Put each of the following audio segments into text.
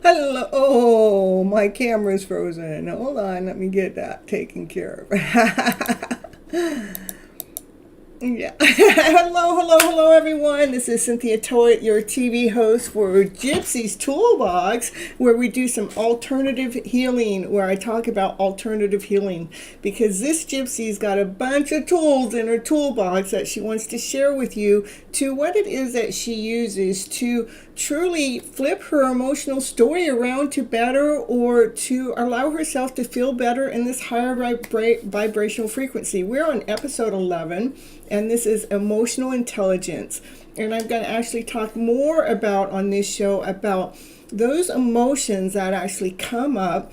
Hello. Oh, my camera's frozen. Hold on, let me get that taken care of. Yeah. Hello, everyone. This is Cynthia Toet, your TV host for Gypsy's Toolbox, where we do some alternative healing, where I talk about alternative healing, because this Gypsy's got a bunch of tools in her toolbox that she wants to share with you to what it is that she uses to truly flip her emotional story around to better, or to allow herself to feel better in this higher vibrational frequency. We're on episode 11. And this is emotional intelligence. And I'm going to actually talk more about on this show about those emotions that actually come up,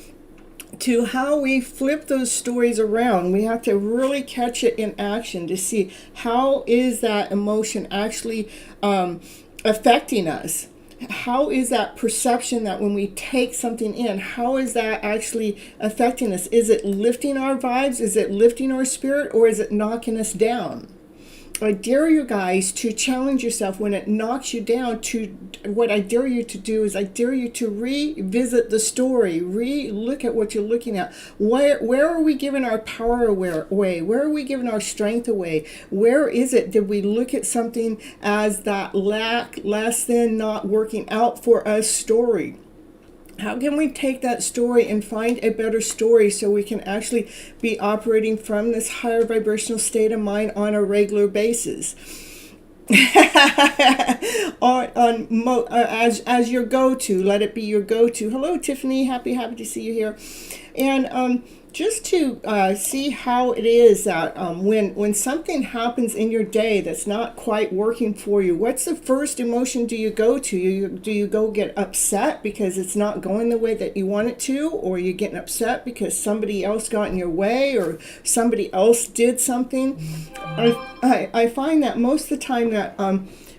to how we flip those stories around. We have to really catch it in action to see how is that emotion actually affecting us. How is that perception that when we take something in, how is that actually affecting us? Is it lifting our vibes? Is it lifting our spirit? Or is it knocking us down? I dare you guys to challenge yourself when it knocks you down. What I dare you to do is I dare you to revisit the story, look at what you're looking at. Where are we giving our power away? Where are we giving our strength away? Where is it? Did we look at something as that less than, not working out for us story? How can we take that story and find a better story so we can actually be operating from this higher vibrational state of mind on a regular basis? As your go-to, let it be your go-to. Hello, Tiffany. Happy to see you here. And just to see how it is that when something happens in your day that's not quite working for you, what's the first emotion do you go to? Do you go get upset because it's not going the way that you want it to? Or you're getting upset because somebody else got in your way, or somebody else did something? I find that most of the time that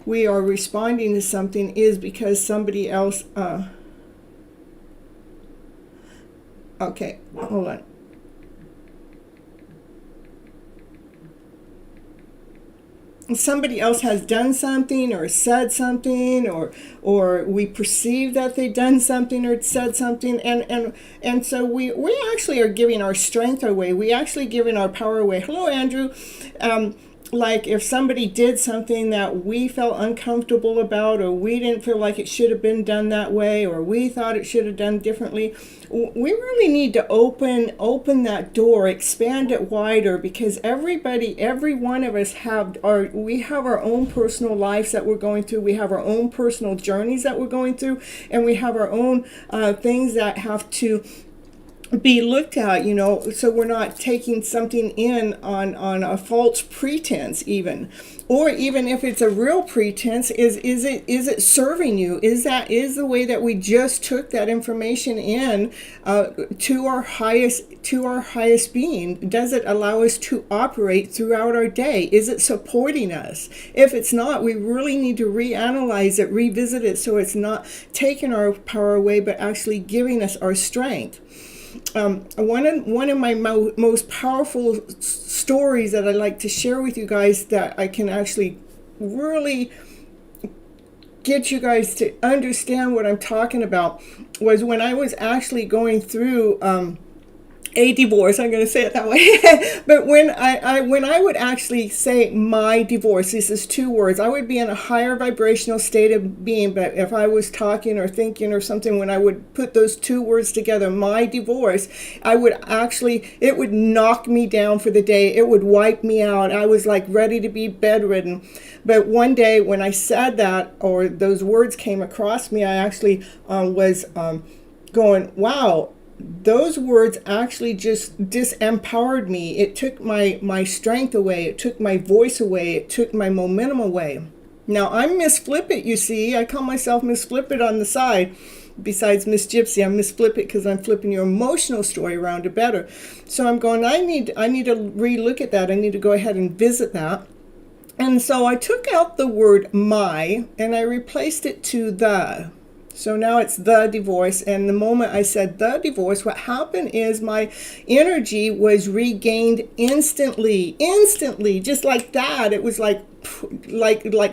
we are responding to something is because somebody else... okay, hold on. Somebody else has done something or said something, or we perceive that they've done something or said something, and so we actually are giving our strength away. We actually giving our power away. Hello, Andrew. Like if somebody did something that we felt uncomfortable about, or we didn't feel like it should have been done that way, or we thought it should have done differently, we really need to open that door, expand it wider, because every one of us we have our own personal lives that we're going through. We have our own personal journeys that we're going through, and we have our own things that have to be looked at, so we're not taking something in on a false pretense, even, or even if it's a real pretense, is it serving you? Is the way that we just took that information in to our highest being? Does it allow us to operate throughout our day? Is it supporting us? If it's not, we really need to reanalyze it, revisit it, so it's not taking our power away, but actually giving us our strength. One of my most powerful stories that I like to share with you guys, that I can actually really get you guys to understand what I'm talking about, was when I was actually going through a divorce. I'm going to say it that way. But when I would actually say my divorce, this is two words, I would be in a higher vibrational state of being. But if I was talking or thinking or something, when I would put those two words together, my divorce, it would knock me down for the day. It would wipe me out. I was like ready to be bedridden. But one day when I said that, or those words came across me, I actually was going, wow, those words actually just disempowered me. It took my strength away. It took my voice away. It took my momentum away. Now, I'm Miss Flip It, you see. I call myself Miss Flip It on the side. Besides Miss Gypsy, I'm Miss Flip It because I'm flipping your emotional story around to better. So I'm going, I need to re-look at that. I need to go ahead and visit that. And so I took out the word my and I replaced it to the. So now it's the divorce. And the moment I said the divorce, what happened is my energy was regained instantly, just like that. It was like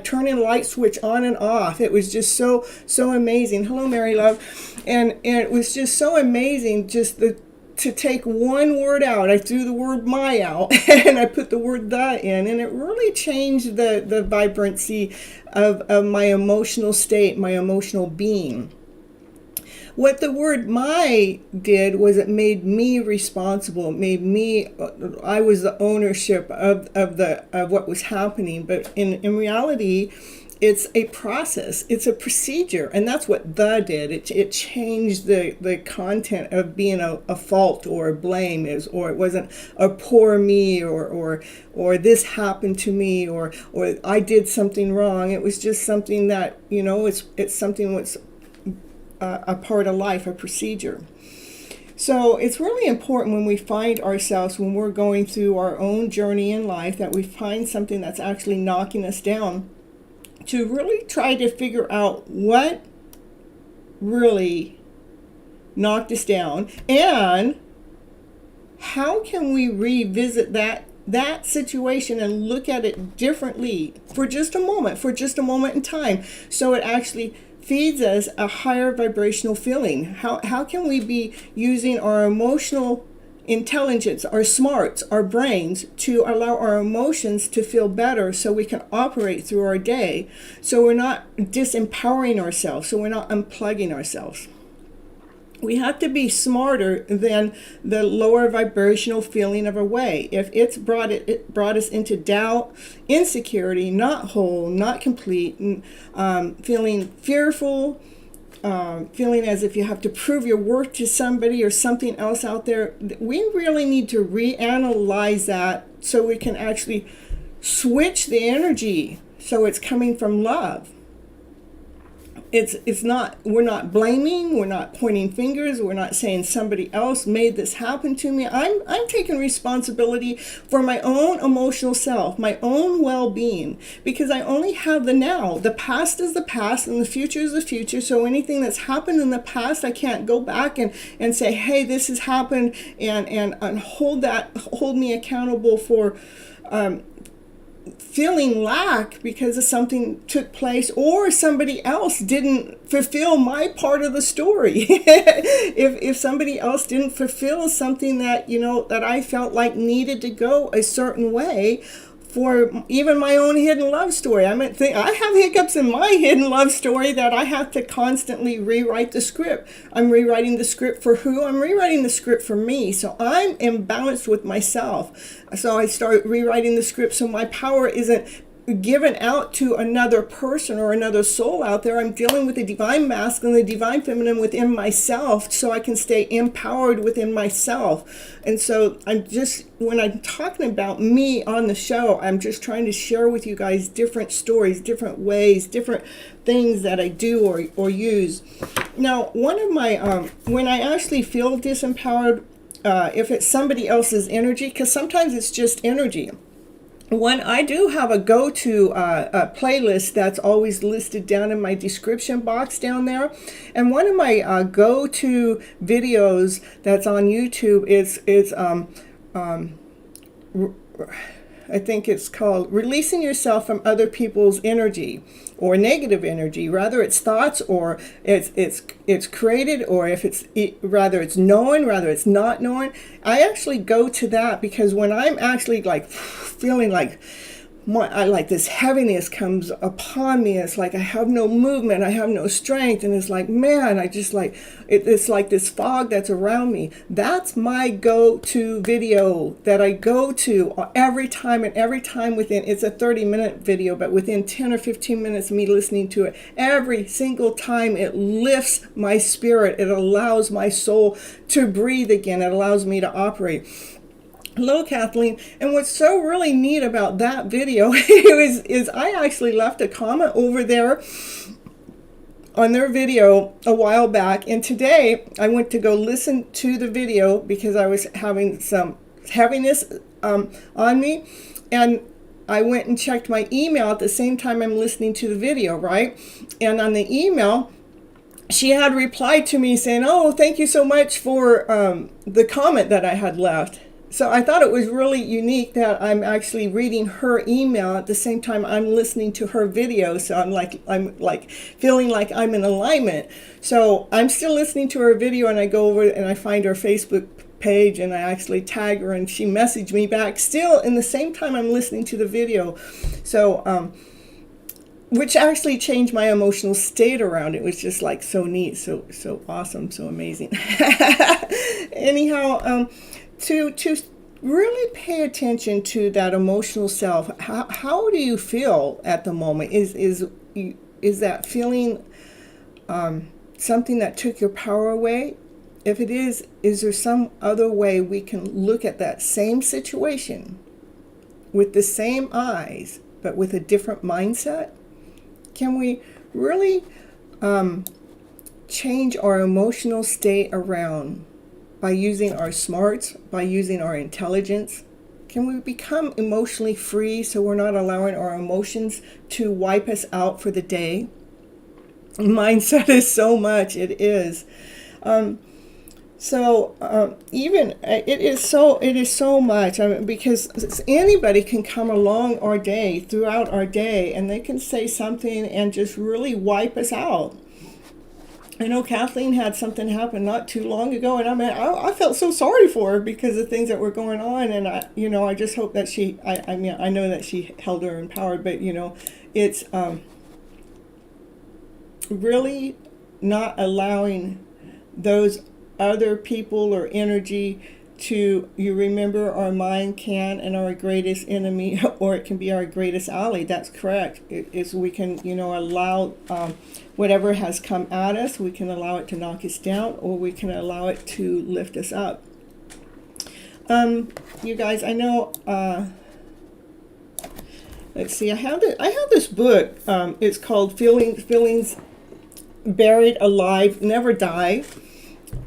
turning a light switch on and off. It was just so amazing. Hello, Mary Love. And it was just so amazing just to take one word out. I threw the word my out and I put the word the in, and it really changed the vibrancy of my emotional state, my emotional being. What the word my did was it made me responsible. It made me, I was the ownership of what was happening. But in reality, it's a process. It's a procedure. And that's what the did. It changed the content of being a fault or a blame, or it wasn't a poor me or this happened to me or I did something wrong. It was just something that, it's something that's a part of life, a procedure. So it's really important when we find ourselves, when we're going through our own journey in life, that we find something that's actually knocking us down, to really try to figure out what really knocked us down and how can we revisit that situation and look at it differently for just a moment in time, so it actually feeds us a higher vibrational feeling. How can we be using our emotional intelligence, our smarts, our brains, to allow our emotions to feel better so we can operate through our day, so we're not disempowering ourselves, so we're not unplugging ourselves. We have to be smarter than the lower vibrational feeling of a way. If it brought us into doubt, insecurity, not whole, not complete, feeling fearful, feeling as if you have to prove your worth to somebody or something else out there, we really need to reanalyze that so we can actually switch the energy so it's coming from love. It's not, we're not blaming, we're not pointing fingers, we're not saying somebody else made this happen to me. I'm taking responsibility for my own emotional self, my own well-being, because I only have the now. The past is the past and the future is the future. So anything that's happened in the past, I can't go back and say, hey, this has happened, and hold me accountable for feeling lack because of something took place or somebody else didn't fulfill my part of the story. if somebody else didn't fulfill something that that I felt like needed to go a certain way, for even my own hidden love story. I have hiccups in my hidden love story that I have to constantly rewrite the script. I'm rewriting the script for who? I'm rewriting the script for me. So I'm imbalanced with myself. So I start rewriting the script so my power isn't given out to another person or another soul out there. I'm dealing with the divine masculine, the divine feminine within myself, so I can stay empowered within myself. And so when I'm talking about me on the show, I'm just trying to share with you guys different stories, different ways, different things that I do or use. Now, one of my, when I actually feel disempowered, if it's somebody else's energy, because sometimes it's just energy. When I do have a go-to playlist that's always listed down in my description box down there, and one of my go-to videos that's on YouTube is I think it's called Releasing Yourself from Other People's Energy or Negative Energy. Rather it's thoughts, or it's created, or if rather it's known, rather it's not known. I actually go to that because when I'm actually like feeling like like this heaviness comes upon me. It's like I have no movement, I have no strength, and it's like, man, I just like it's like this fog that's around me. That's my go-to video that I go to every time, and every time within, it's a 30-minute video, but within 10 or 15 minutes of me listening to it, every single time it lifts my spirit. It allows my soul to breathe again. It allows me to operate. Hello, Kathleen. And what's so really neat about that video is I actually left a comment over there on their video a while back. And today I went to go listen to the video because I was having some heaviness on me. And I went and checked my email at the same time I'm listening to the video, right? And on the email, she had replied to me saying, oh, thank you so much for the comment that I had left. So I thought it was really unique that I'm actually reading her email at the same time I'm listening to her video. So I'm like feeling like I'm in alignment. So I'm still listening to her video, and I go over and I find her Facebook page, and I actually tag her, and she messaged me back still in the same time I'm listening to the video. So which actually changed my emotional state around it. It was just like so neat, so awesome, so amazing. Anyhow, to really pay attention to that emotional self. How do you feel at the moment? Is that feeling something that took your power away? If it is there some other way we can look at that same situation with the same eyes, but with a different mindset? Can we really change our emotional state around by using our smarts, by using our intelligence? Can we become emotionally free so we're not allowing our emotions to wipe us out for the day? Mindset is so much, it is. Even it is so much. I mean, because anybody can come along our day, throughout our day, and they can say something and just really wipe us out. I know Kathleen had something happen not too long ago, and I felt so sorry for her because of things that were going on, and I just hope that I know that she held her empowered, but it's really not allowing those other people or energy to, you remember, our mind can and our greatest enemy, or it can be our greatest ally. That's correct. We can allow whatever has come at us, we can allow it to knock us down, or we can allow it to lift us up. You guys, I know, let's see, I have this book. It's called Feelings Buried Alive Never Die.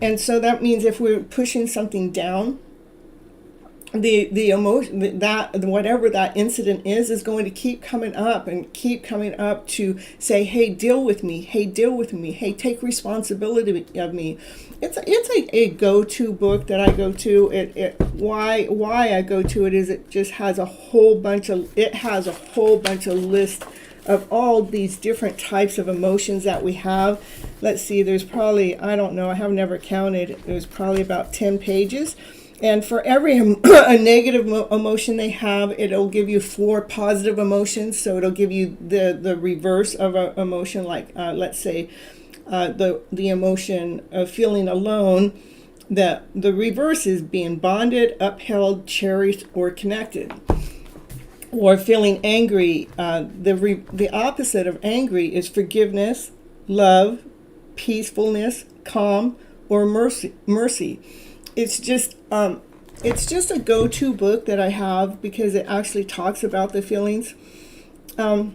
And so that means if we're pushing something down, the emotion, that whatever that incident is going to keep coming up and keep coming up to say, hey, deal with me. Hey, take responsibility of me. It's a go-to book that I go to. Why I go to it is it just has a whole bunch of lists of all these different types of emotions that we have. Let's see, there's probably, I don't know, I have never counted, there's probably about 10 pages. And for every a negative emotion they have, it'll give you 4 positive emotions. So it'll give you the reverse of an emotion, like let's say the emotion of feeling alone. The reverse is being bonded, upheld, cherished, or connected. Or feeling angry, the opposite of angry is forgiveness, love, peacefulness, calm, or mercy. It's just a go-to book that I have because it actually talks about the feelings. But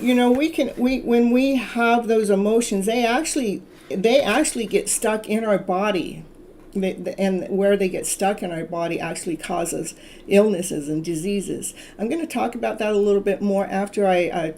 when we have those emotions, they actually get stuck in our body. And where they get stuck in our body actually causes illnesses and diseases. I'm going to talk about that a little bit more after I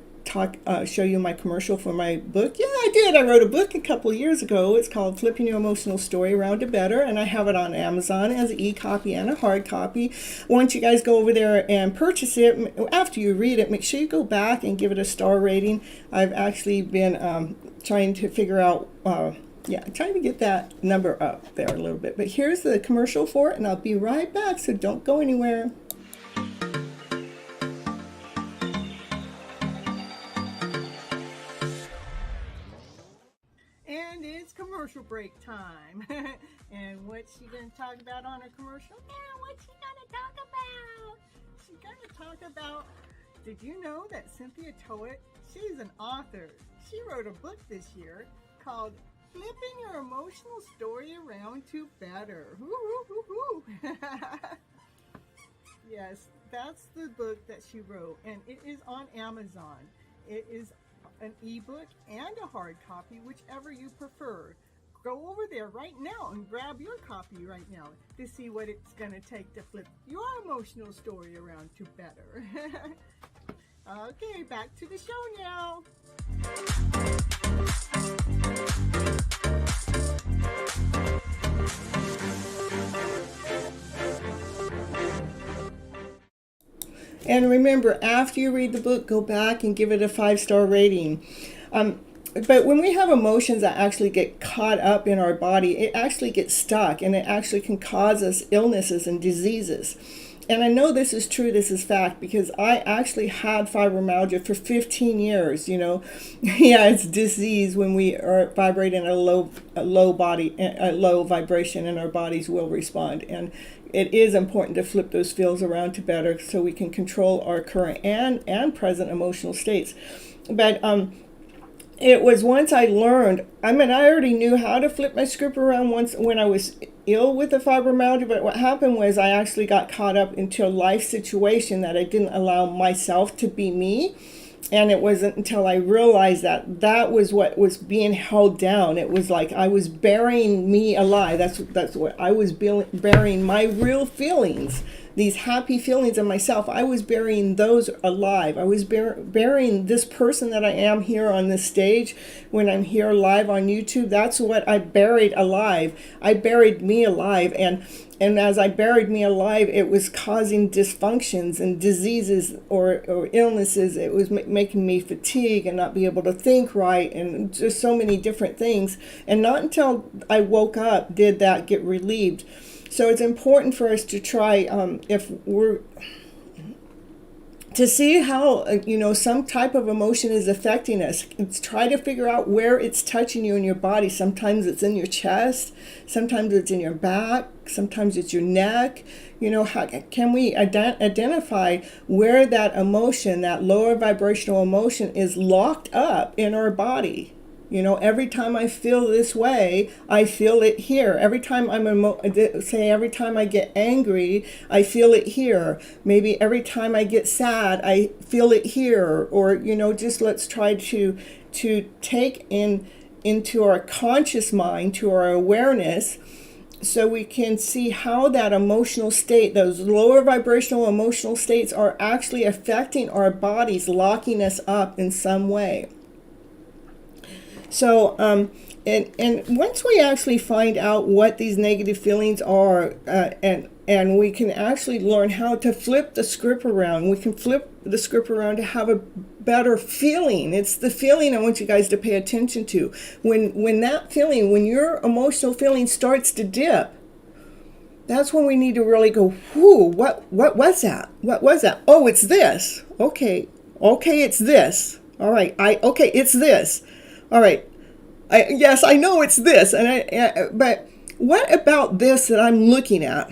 show you my commercial for my book. Yeah, I did. I wrote a book a couple of years ago. It's called Flipping Your Emotional Story Around to Better, and I have it on Amazon as an e-copy and a hard copy. Once you guys go over there and purchase it, after you read it, make sure you go back and give it a star rating. I've actually been trying to figure out Yeah, trying to get that number up there a little bit. But here's the commercial for it, and I'll be right back, so don't go anywhere. And it's commercial break time. And what's she going to talk about on her commercial? Yeah, what's she going to talk about? She's going to talk about, did you know that Cynthia Toet, she's an author. She wrote a book this year called Flipping Your Emotional Story Around to Better. Yes, that's the book that she wrote, and it is on Amazon. It is an ebook and a hard copy, whichever you prefer. Go over there right now and grab your copy right now to see what it's going to take to flip your emotional story around to better. Okay, back to the show now. And remember, after you read the book, go back and give it a 5-star rating. But when we have emotions that actually get caught up in our body, it actually gets stuck, and it actually can cause us illnesses and diseases. And I know this is true, this is fact, because I actually had fibromyalgia for 15 years, you know. Yeah, it's disease when we are vibrating at a low vibration, and our bodies will respond. And it is important to flip those feels around to better so we can control our current and present emotional states. But it was once I learned, I already knew how to flip my script around once when I was ill with the fibromyalgia, but what happened was I actually got caught up into a life situation that I didn't allow myself to be me. And it wasn't until I realized that that was what was being held down. It was like I was burying me alive. That's what I was burying, my real feelings, these happy feelings of myself. I was burying those alive. I was burying this person that I am here on this stage when I'm here live on YouTube. That's what I buried alive. I buried me alive, and as I buried me alive, it was causing dysfunctions and diseases or illnesses. It was making me fatigue and not be able to think right, and just so many different things. And not until I woke up did that get relieved. So it's important for us to try, if we're to see how some type of emotion is affecting us. Try to figure out where it's touching you in your body. Sometimes it's in your chest, sometimes it's in your back, sometimes it's your neck. How can we identify where that emotion, that lower vibrational emotion, is locked up in our body? Every time I feel this way, I feel it here. Every time every time I get angry, I feel it here. Maybe every time I get sad, I feel it here. Or, just let's try to take into our conscious mind, to our awareness, so we can see how that emotional state, those lower vibrational emotional states, are actually affecting our bodies, locking us up in some way. So, and once we actually find out what these negative feelings are, and we can actually learn how to flip the script around, we can flip the script around to have a better feeling. It's the feeling I want you guys to pay attention to. When that feeling, when your emotional feeling starts to dip, that's when we need to really go, whoo, what was that? What was that? Oh, it's this. Okay, it's this. All right, okay, it's this. All right. Yes, I know it's this, but what about this that I'm looking at?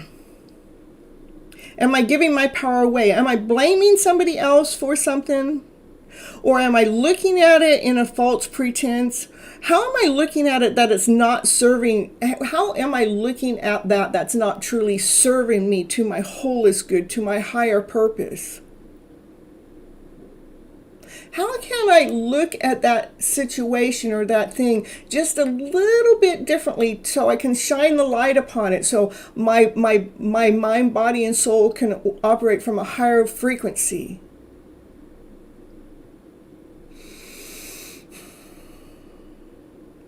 Am I giving my power away? Am I blaming somebody else for something? Or am I looking at it in a false pretense? How am I looking at it that it's not serving? How am I looking at that's not truly serving me to my wholest good, to my higher purpose? How can I look at that situation or that thing just a little bit differently so I can shine the light upon it, so my mind, body, and soul can operate from a higher frequency?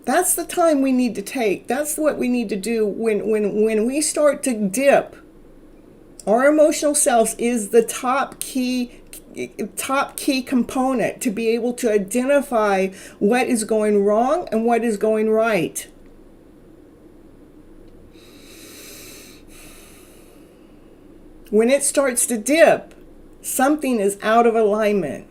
That's the time we need to take. That's what we need to do when we start to dip. Our emotional selves is the top key component to be able to identify what is going wrong and what is going right. When it starts to dip, something is out of alignment.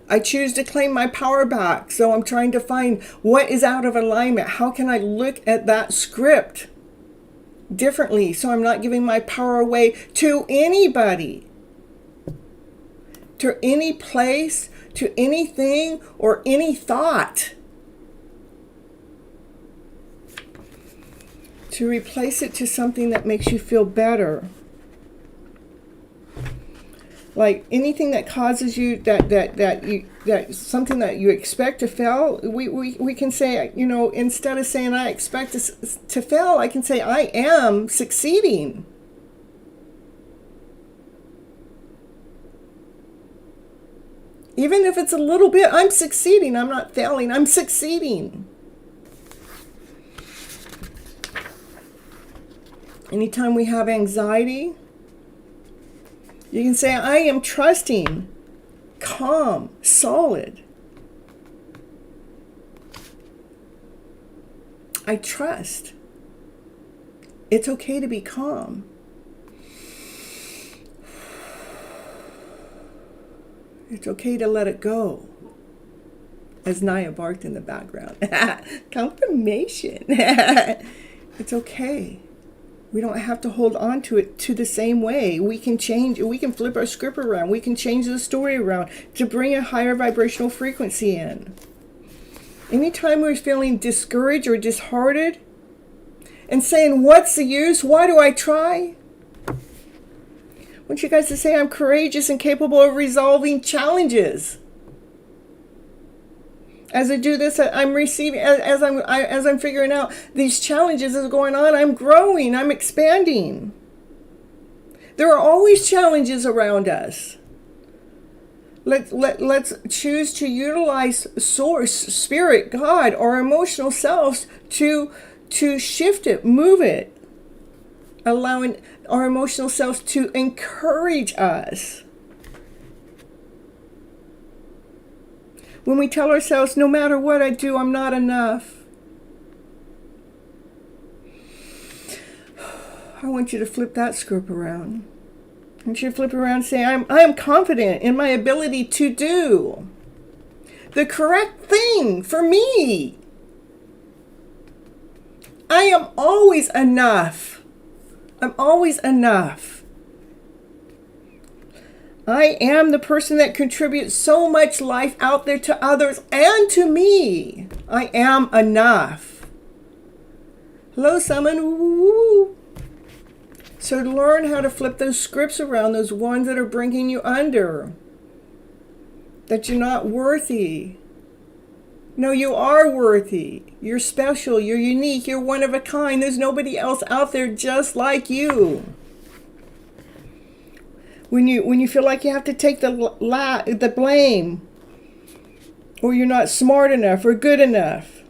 I choose to claim my power back. So I'm trying to find what is out of alignment. How can I look at that script differently so I'm not giving my power away to anybody, to any place, to anything, or any thought? To replace it to something that makes you feel better. Like anything that causes you that something that you expect to fail, we can say, instead of saying I expect to fail, I can say I am succeeding. Even if it's a little bit, I'm succeeding. I'm not failing. I'm succeeding. Anytime we have anxiety, you can say, I am trusting, calm, solid. I trust. It's okay to be calm. It's okay to let it go. As Naya barked in the background. Confirmation. It's okay. We don't have to hold on to it to the same way. We can change, we can flip our script around. We can change the story around to bring a higher vibrational frequency in. Anytime we're feeling discouraged or disheartened and saying, what's the use? Why do I try? I want you guys to say, I'm courageous and capable of resolving challenges. As I do this, I'm receiving, as I'm figuring out these challenges is going on, I'm growing, I'm expanding. There are always challenges around us. Let's choose to utilize Source, Spirit, God, our emotional selves to shift it, move it, allowing our emotional selves to encourage us. When we tell ourselves, no matter what I do, I'm not enough. I want you to flip that script around. I want you to flip around and say, I am confident in my ability to do the correct thing for me. I am always enough. I'm always enough. I am the person that contributes so much life out there to others and to me. I am enough. Hello, someone. Woo. So learn how to flip those scripts around, those ones that are bringing you under. That you're not worthy. No, you are worthy. You're special. You're unique. You're one of a kind. There's nobody else out there just like you. When you feel like you have to take the blame, or you're not smart enough or good enough,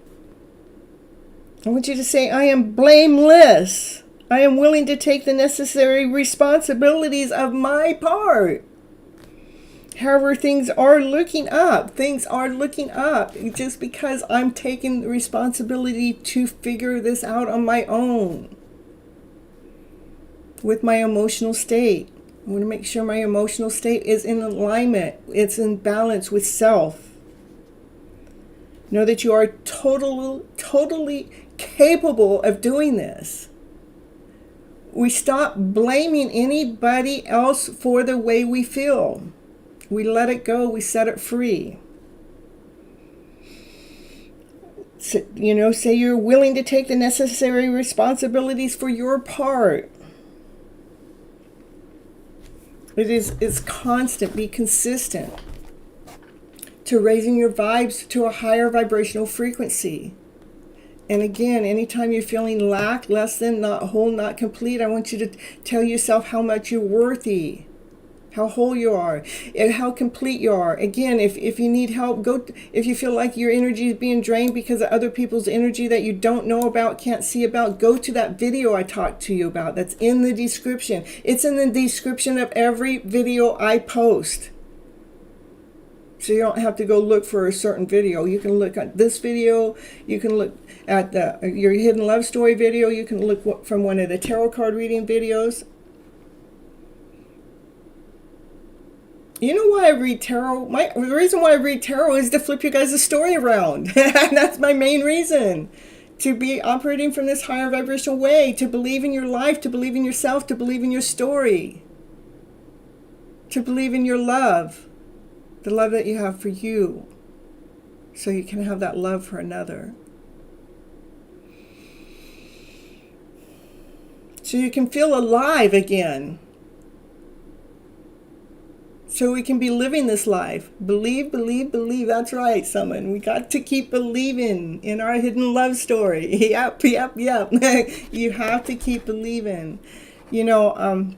I want you to say, I am blameless. I am willing to take the necessary responsibilities of my part. However, things are looking up. Just because I'm taking the responsibility to figure this out on my own with my emotional state. I want to make sure my emotional state is in alignment. It's in balance with self. Know that you are totally capable of doing this. We stop blaming anybody else for the way we feel. We let it go. We set it free. So, say you're willing to take the necessary responsibilities for your part. It's constant. Be consistent to raising your vibes to a higher vibrational frequency. And again, anytime you're feeling lack, less than, not whole, not complete, I want you to tell yourself how much you're worthy, how whole you are, and how complete you are. Again, if you need help, if you feel like your energy is being drained because of other people's energy that you don't know about, can't see about, go to that video I talked to you about. That's in the description. It's in the description of every video I post. So you don't have to go look for a certain video. You can look at this video. You can look at your hidden love story video. You can look from one of the tarot card reading videos. You know why I read tarot? The reason why I read tarot is to flip you guys' story around. That's my main reason. To be operating from this higher vibrational way, to believe in your life, to believe in yourself, to believe in your story, to believe in your love, the love that you have for you, so you can have that love for another. So you can feel alive again. So we can be living this life. Believe, believe, believe. That's right, someone. We got to keep believing in our hidden love story. Yep, yep, yep. You have to keep believing. You know,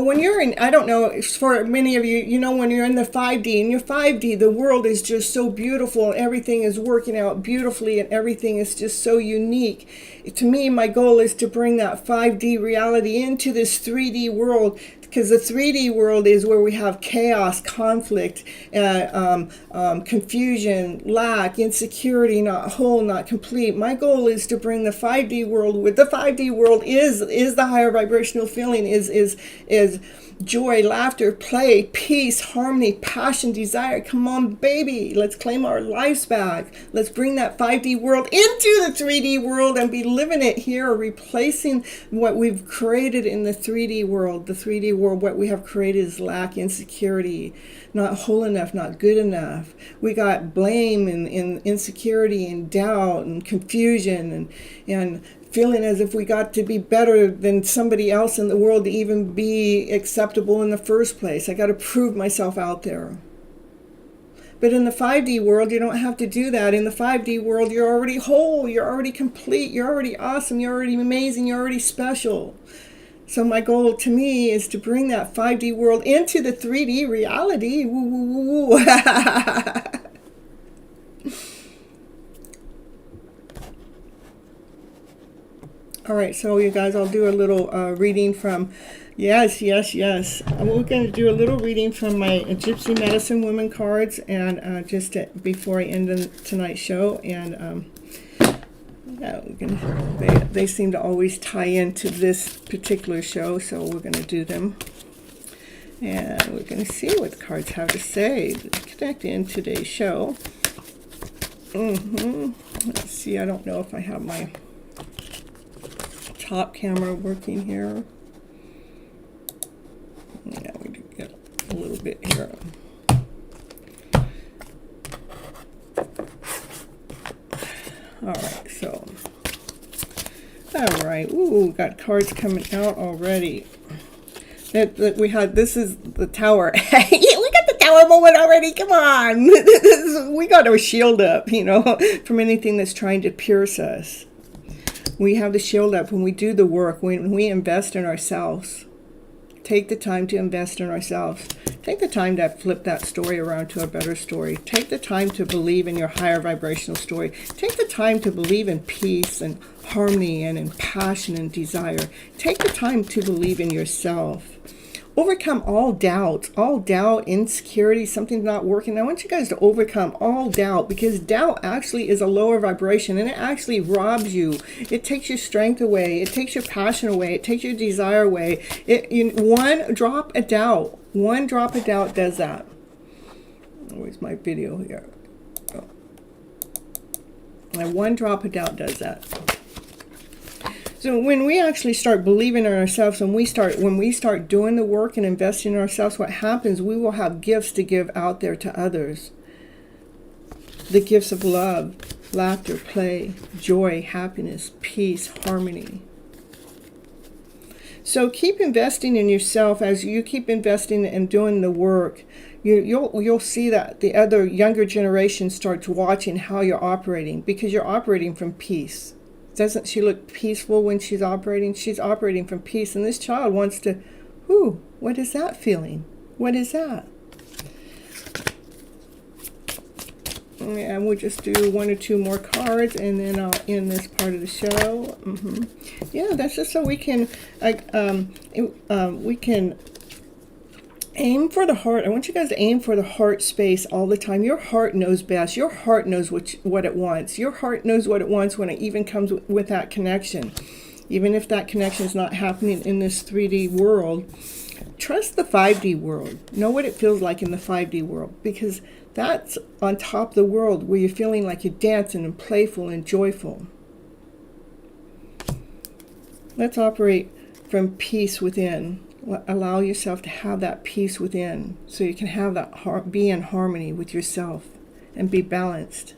when you're in, I don't know, for many of you, you know, when you're in the 5D, in your 5D, the world is just so beautiful. Everything is working out beautifully and everything is just so unique. To me, my goal is to bring that 5D reality into this 3D world, because the 3D world is where we have chaos, conflict, confusion, lack, insecurity, not whole, not complete. My goal is to bring the 5D world. With the 5D world is the higher vibrational feeling, is joy, laughter, play, peace, harmony, passion, desire. Come on, baby. Let's claim our lives back. Let's bring that 5D world into the 3D world and be living it here, replacing what we've created in the 3D world. The 3D world, what we have created is lack, insecurity, not whole enough, not good enough. We got blame and insecurity and doubt and confusion and feeling as if we got to be better than somebody else in the world to even be acceptable in the first place. I got to prove myself out there. But in the 5D world, you don't have to do that. In the 5D world, you're already whole, you're already complete, you're already awesome, you're already amazing, you're already special. So my goal to me is to bring that 5D world into the 3D reality. Woo, woo, woo, woo. All right, so you guys, I'll do a little reading from, yes. We're going to do a little reading from my Gypsy Medicine Woman cards, and before I end tonight's show, and yeah, they seem to always tie into this particular show, so we're going to do them, and we're going to see what the cards have to say connect in today's show. Let's see. I don't know if I have my top camera working here. Yeah, we do get a little bit here. Alright, so alright, ooh, got cards coming out already. That we had, this is the tower. We got the tower moment already, come on. We got our shield up, you know, from anything that's trying to pierce us. We have the shield up when we do the work, when we invest in ourselves. Take the time to invest in ourselves. Take the time to flip that story around to a better story. Take the time to believe in your higher vibrational story. Take the time to believe in peace and harmony and in passion and desire. Take the time to believe in yourself. Overcome all doubt, insecurity, something's not working. I want you guys to overcome all doubt, because doubt actually is a lower vibration, and it actually robs you. It takes your strength away. It takes your passion away. It takes your desire away. One drop of doubt does that. Where's my video here? Oh. And one drop of doubt does that. So when we actually start believing in ourselves, when we start doing the work and investing in ourselves, what happens, we will have gifts to give out there to others. The gifts of love, laughter, play, joy, happiness, peace, harmony. So keep investing in yourself. As you keep investing and doing the work, you'll see that the other younger generation starts watching how you're operating, because you're operating from peace. Doesn't she look peaceful when she's operating? She's operating from peace. And this child wants to, what is that feeling? What is that? And we'll just do one or two more cards, and then I'll end this part of the show. Yeah, that's just so we can Aim for the heart. I want you guys to aim for the heart space all the time. Your heart knows best. Your heart knows what it wants. Your heart knows what it wants when it even comes with that connection. Even if that connection is not happening in this 3D world, trust the 5D world. Know what it feels like in the 5D world, because that's on top of the world where you're feeling like you're dancing and playful and joyful. Let's operate from peace within. Allow yourself to have that peace within so you can have that be in harmony with yourself and be balanced.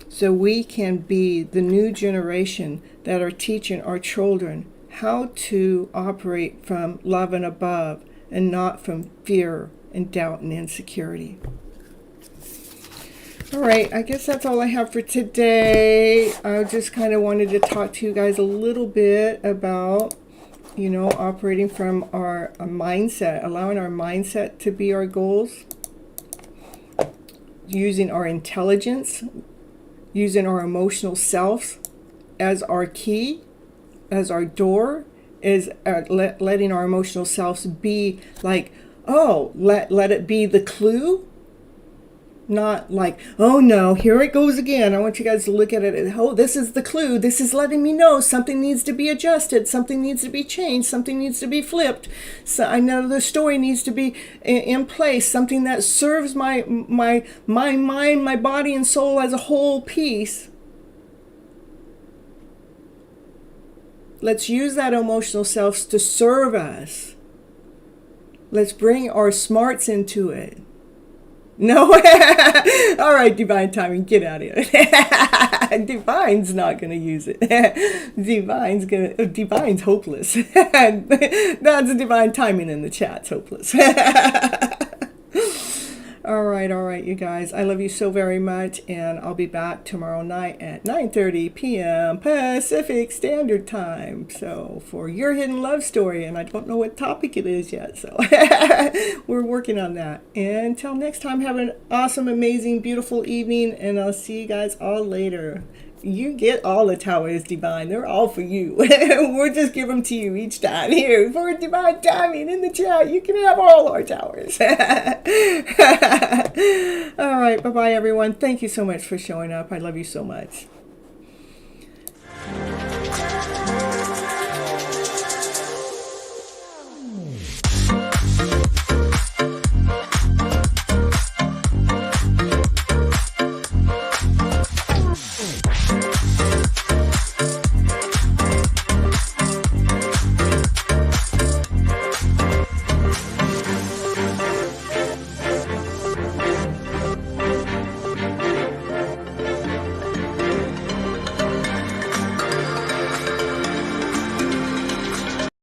So we can be the new generation that are teaching our children how to operate from love and above and not from fear and doubt and insecurity. All right, I guess that's all I have for today. I just kind of wanted to talk to you guys a little bit about, you know, operating from our mindset, allowing our mindset to be our goals, using our intelligence, using our emotional self as our key, as our door, is letting our emotional selves be like, oh, let it be the clue. Not like, oh no, here it goes again. I want you guys to look at it as, oh, this is the clue. This is letting me know something needs to be adjusted. Something needs to be changed. Something needs to be flipped. So I know the story needs to be in place. Something that serves my mind, my body and soul as a whole piece. Let's use that emotional self to serve us. Let's bring our smarts into it. No, all right, divine timing, get out of here. Divine's not gonna use it. Divine's hopeless. That's divine timing in the chat's hopeless. All right, you guys. I love you so very much, and I'll be back tomorrow night at 9:30 p.m. Pacific Standard Time. So for your hidden love story, and I don't know what topic it is yet, so we're working on that. And until next time, have an awesome, amazing, beautiful evening, and I'll see you guys all later. You get all the towers, Divine. They're all for you. We'll just give them to you each time. Here, for Divine Timing in the chat, you can have all our towers. All right, bye-bye, everyone. Thank you so much for showing up. I love you so much.